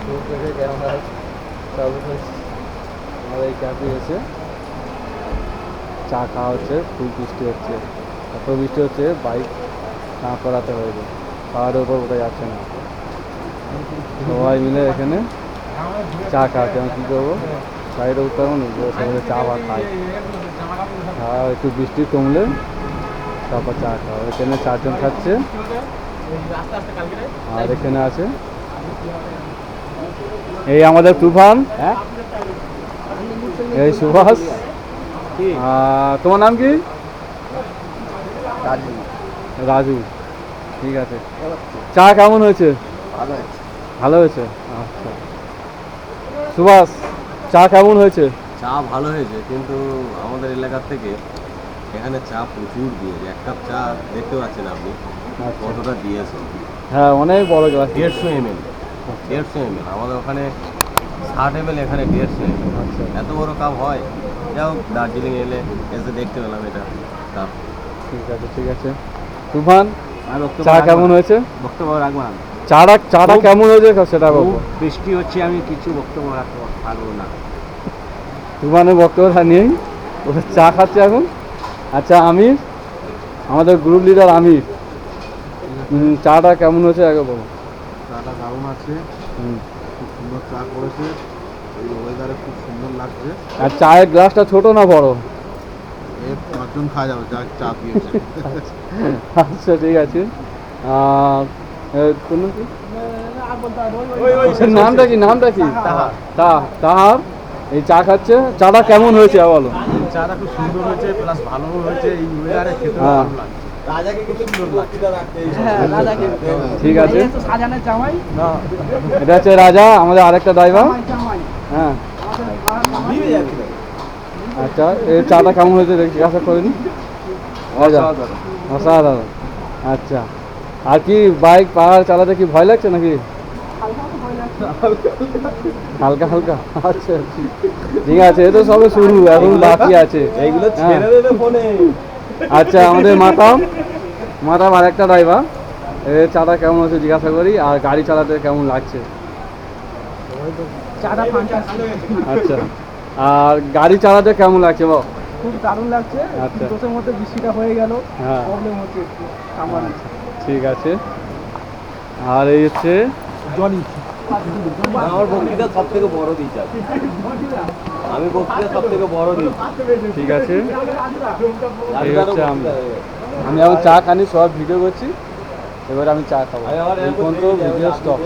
দূর থেকে ক্যামেরা চালু হয়েছে। আমাদের এই ক্যাম্পে এসে চা খাওয়া হচ্ছে। খুব বৃষ্টি হচ্ছে, এত বৃষ্টি হচ্ছে বাইক না করাতে হয়েছে, পাহাড়ের উপর উঠে যাচ্ছে না। সবাই মিলে এখানে চা খাওয়াচ্ছে। আমি কী করবো, সাইডে উঠতে পারবো না, সবাই চা বা খাই। আর একটু বৃষ্টি কমলে তারপর চা খাওয়া। এখানে 4 জন খাচ্ছে, আর এখানে আছে এই আমাদের তুফান, হ্যাঁ এই সুভাষ। তোমার নাম কি? রাজু। রাজু, ঠিক আছে। চা কেমন হয়েছে? ভালো আছে। ভালো হয়েছে, আচ্ছা। সুভাষ, চা কেমন হয়েছে? চা ভালো হয়েছে, কিন্তু আমাদের এলাকার থেকে এখানে চা প্রচুর দিয়েছে। 1 কাপ চা দেখতে পাচ্ছেন আপনি কতটা দিয়েছে। হ্যাঁ, অনেক বড় গ্লাস, 150 ml। 150 ml, আমাদের ওখানে 60 ml, এখানে 150 ml। আচ্ছা, এত বড় কাপ হয়? যাও, দার্জিলিং এলে এসে দেখতে পেলাম এটা কাপ। ঠিক আছে, ঠিক আছে। তুফান, চা কেমন হয়েছে? বক্তব্য রাখবো না। চাটা কেমন হয়েছে সেটা বলবো। বৃষ্টি হচ্ছে, আমি কিছু বক্তব্য রাখতে পারবো না। তুফানের বক্তব্য নেই, ও চা খাচ্ছে এখন। আচ্ছা, আমির, আমাদের গ্রুপ লিডার আমির, চাটা কেমন হয়েছে আগে বলো। চাটা দারুণ আছে, হুম। খুব সুন্দর চা করেছে, এই ওয়েদারে খুব সুন্দর লাগছে। আর চায়ের গ্লাসটা ছোট না বড়? এর 5 জন খাওয়া যাবে যা চা দিয়েছে। আচ্ছা, ঠিক আছে। নামটা কি? তাহার এই চা খাচ্ছে। চাটা কেমন হয়েছে বলো। চাটা খুব সুন্দর হয়েছে, প্লাস ভালো হয়েছে, এই ওয়েদারে খেতে হ্যাঁ, ভালো লাগছে। রাজাকে খুব সুন্দর লাগছে। ঠিক আছে। এটা হচ্ছে রাজা, আমাদের আরেকটা ড্রাইভার। হ্যাঁ, আচ্ছা, এই চাটা কেমন হয়েছে জিজ্ঞাসা করিনি। রাজা, অসাধারণ। আচ্ছা, আর কি বাইক পাহাড় চালাতে কি ভয় লাগছে নাকি? হালকা হালকা, আচ্ছা, ঠিক আছে। এ তো সবে শুরু, এখন বাকি আছে। এইগুলো হ্যাঁ। ছেড়ে দেবে ফোনে। আচ্ছা, আমাদের মাতাম আরেকটা ড্রাইভার, এর চাটা কেমন হচ্ছে জিজ্ঞাসা করি, আর গাড়ি চালাতে কেমন লাগছে। আচ্ছা, আর গাড়ি চালাতে কেমন লাগছে বল। খুব দারুণ লাগছে। আচ্ছা, দোষের মধ্যে বৃষ্টিটা হয়ে গেল, হ্যাঁ, প্রবলেম হচ্ছে একটু সামান্য। ঠিক আছে। আর এই হচ্ছে জনি, আমার বক্তৃতা সব থেকে বড় দিচ্ছি, আমি বক্তৃতা সব থেকে বড় দিচ্ছি। ঠিক আছে। এই হচ্ছে আমি এখন চা খানি, সব ভিডিও করছি, এবার আমি চা খাবো। এই পর্যন্ত ভিডিও স্টপ।